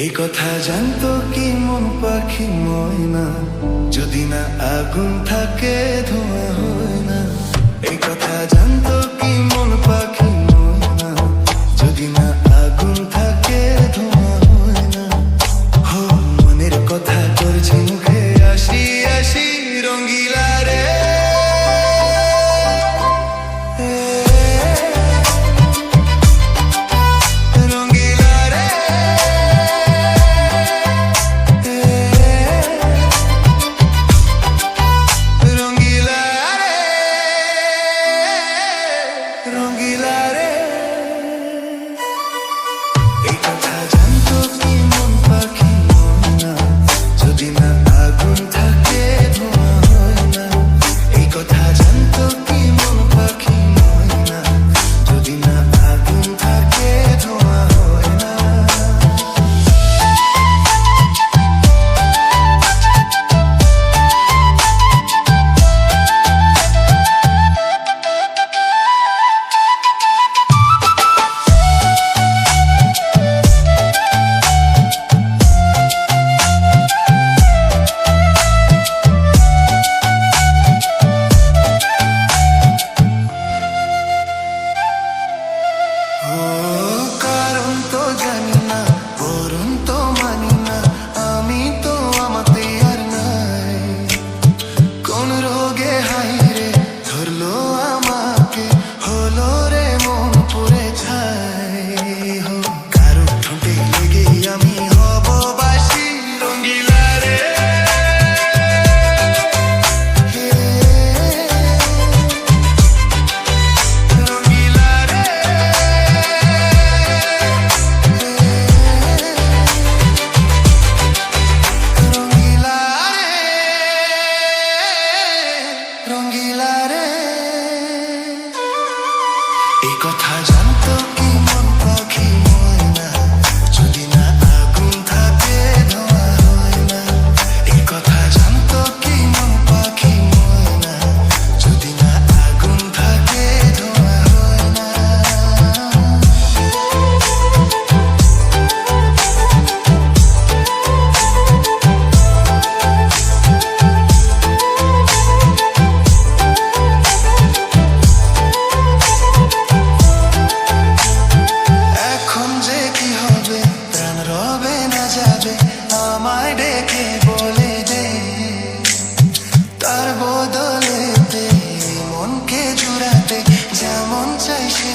এই কথা জানতো কি মন পাখি ময়না, যদি না আগুন থাকে ধোঁয়া হয় না। এই কথা জানতো কি মন পাখি ময়না, যদি না আগুন থাকে ধোঁয়া হয় না। হো মনের কথা করছি মুখে, আসি আসি রঙ্গিলা রে। এই কথা জানতো কি মন পাখি ময়না, যদি না আগুন থাকে ধোঁয়া হয় না। এই কথা জানতো কি মন পাখি ময়না, যদি না আগুন থাকে ধোঁয়া হয় না। আমায় ডেকে বলে দে, তার বদলেতে মনকে জুড়াতে যেমন চাই সে